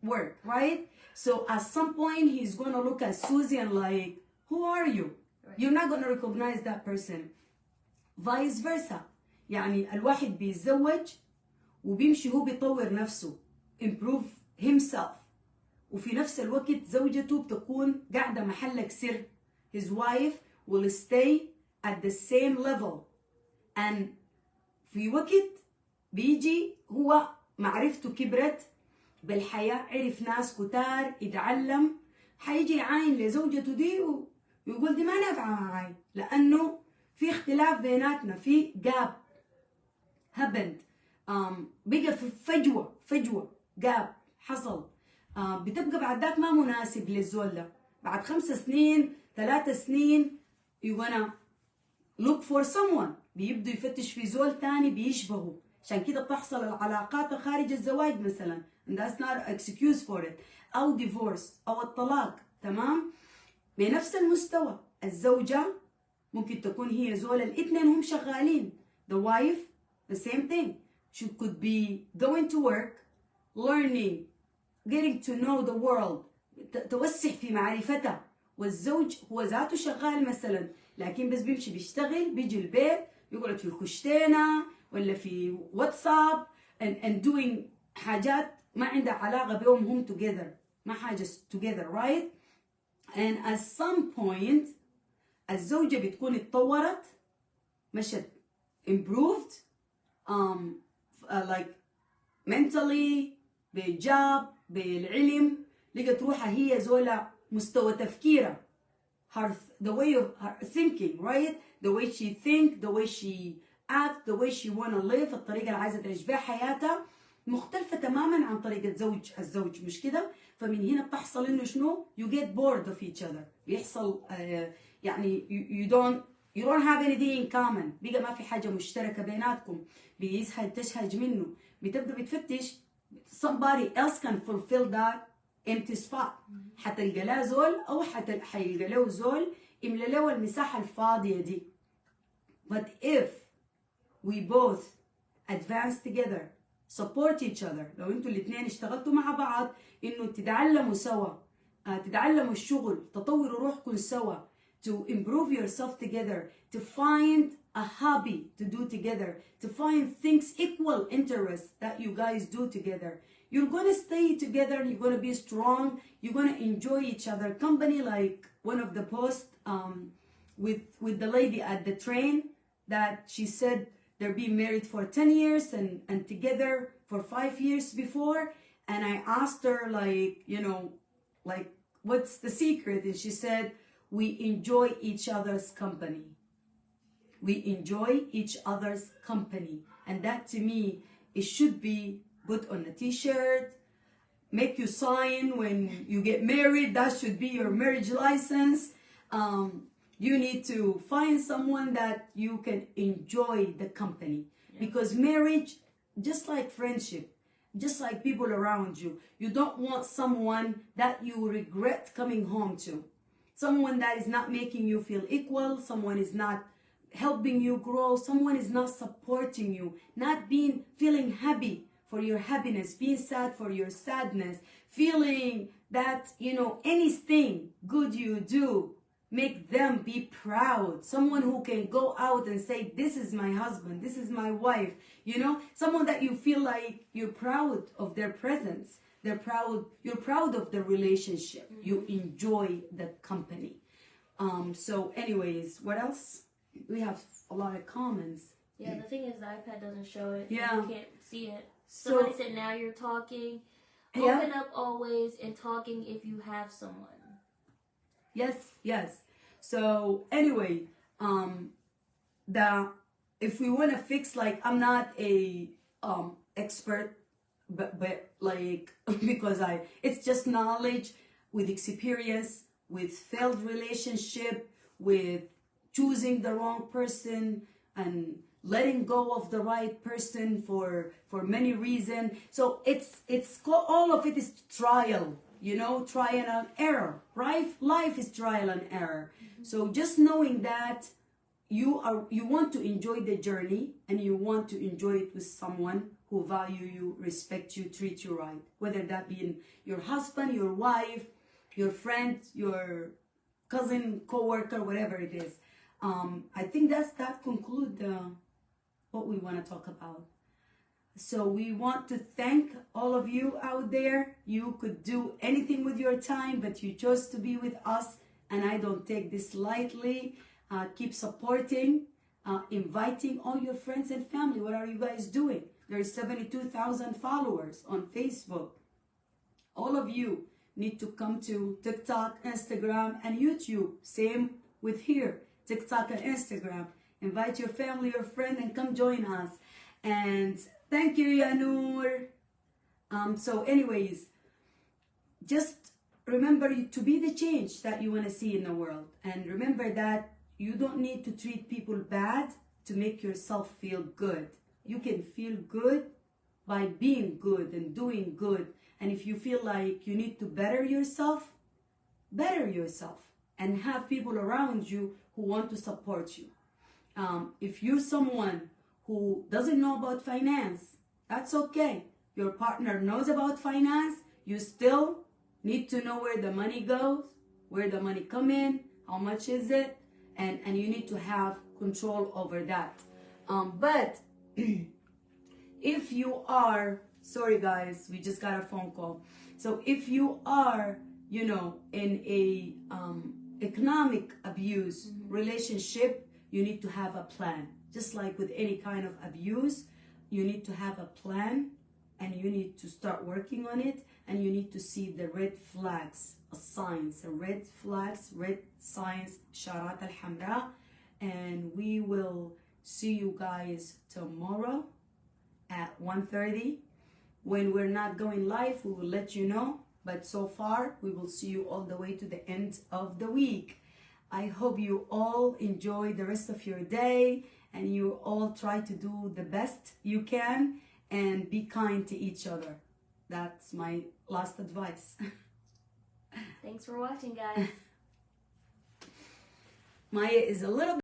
works, right? So at some point, he's going to look at Susie and like, who are you? Right. You're not going to recognize that person. Vice versa. يعني الواحد بيتزوج وبيمشي هو بيطور نفسه, improve himself. وفي نفس الوقت زوجته بتكون قاعدة محلك سر. His wife will stay at the same level. And في وقت بيجي هو معرفته كبرت بالحياة, عرف ناس كتار, يتعلم, حيجي يعاين لزوجته دي ويقول دي ما نافعة معاي, لأنه في اختلاف بيناتنا, في gap happened, بقى في فجوة gap حصل, بتبقى بعد ذاك ما مناسب للزول ده. بعد 5 سنين 3 سنين you gonna look for someone, بيبدو يفتش في زول تاني بيشبهه. عشان كده بتحصل العلاقات خارج الزواج مثلا, and that's not an excuse for it, أو divorce أو الطلاق. تمام؟ بنفس المستوى الزوجة ممكن تكون هي زول الاثنين هم شغالين. The wife the same thing, she could be going to work, learning, getting to know the world, توسع في معرفتها. والزوج هو ذاته شغال مثلا, لكن بس بيمشي بيشتغل, بيجي البيت بيقعد في الكشتينة ولا في واتساب and doing حاجات ما عندها علاقة بيهم هم together, ما حاجة together, right? And at some point الزوجة بتكون اتطورت, مشت improved, like mentally, بالجاب, بالعلم, لقت روحها هي زولة مستوى تفكيرها, the way of her thinking, right? The way she think, the way she act, the way she wanna live, الطريقة اللي عايزة تعيش بها حياتها مختلفة تماما عن طريقة الزوج, مش كده؟ فمن هنا بتحصل إنه شنو؟ You get bored of each other. بيحصل يعني you don't have anything in common. بيجا ما في حاجة مشتركة بيناتكم. تشهج منه. بتبدأ بتفتش somebody else can fulfill that empty spot. حتلقى له زول أو حيلقى له زول يملى له المساحة الفاضية دي. But if we both advance together, support each other, لو انتوا الاثنين اشتغلتوا مع بعض انه تتعلموا سوا, تتعلموا الشغل, تطوروا روحكم سوا, to improve yourself together, to find a hobby to do together, to find things equal interests that you guys do together. You're going to stay together, you're going to be strong, you're going to enjoy each other company, like one of the posts with the lady at the train, that she said they're being married for 10 years and together for 5 years before. And I asked her, like, you know, like, what's the secret? And she said, we enjoy each other's company. We enjoy each other's company. And that, to me, it should be put on a t-shirt, make you sign when you get married. That should be your marriage license. You need to find someone that you can enjoy the company. Because marriage, just like friendship, just like people around you, you don't want someone that you regret coming home to. Someone that is not making you feel equal, someone is not helping you grow, someone is not supporting you, not feeling happy for your happiness, being sad for your sadness, feeling that, you know, anything good you do, make them be proud. Someone who can go out and say, this is my husband, this is my wife, you know, someone that you feel like you're proud of their presence. You're proud of the relationship. You enjoy the company. So anyways, what else? We have a lot of comments. Yeah, the thing is the iPad doesn't show it. Yeah. You can't see it. Somebody said, now you're talking. Open up always and talking if you have someone. Yes. So anyway, if we want to fix, like, I'm not a expert, but like, because it's just knowledge with experience, with failed relationship, with choosing the wrong person and letting go of the right person for many reasons. So all of it is trial, you know, trial and error. Life is trial and error. So just knowing that you want to enjoy the journey, and you want to enjoy it with someone who value you, respect you, treat you right, whether that be your husband, your wife, your friend, your cousin, co-worker, whatever it is. I think that concludes what we want to talk about. So we want to thank all of you out there. You could do anything with your time, but you chose to be with us, and I don't take this lightly. Keep supporting, inviting all your friends and family. What are you guys doing? There's 72,000 followers on Facebook. All of you need to come to TikTok, Instagram, and YouTube. Same with here, TikTok and Instagram. Invite your family, your friend, and come join us. And thank you, Yanur. So anyways, just remember to be the change that you want to see in the world. And remember that you don't need to treat people bad to make yourself feel good. You can feel good by being good and doing good. And if you feel like you need to better yourself and have people around you who want to support you. If you're someone who doesn't know about finance, that's okay. Your partner knows about finance. You still need to know where the money goes, where the money come in, how much is it, and you need to have control over that. But if you are, sorry guys, we just got a phone call. So if you are, you know, in a economic abuse relationship, you need to have a plan. Just like with any kind of abuse, you need to have a plan, and you need to start working on it, and you need to see the red flags, signs, red flags, red signs, sharat al-hamra. And we will see you guys tomorrow at 1:30. When we're not going live, we will let you know. But so far, we will see you all the way to the end of the week. I hope you all enjoy the rest of your day, and you all try to do the best you can, and be kind to each other. That's my last advice. Thanks for watching, guys. Maya is a little bit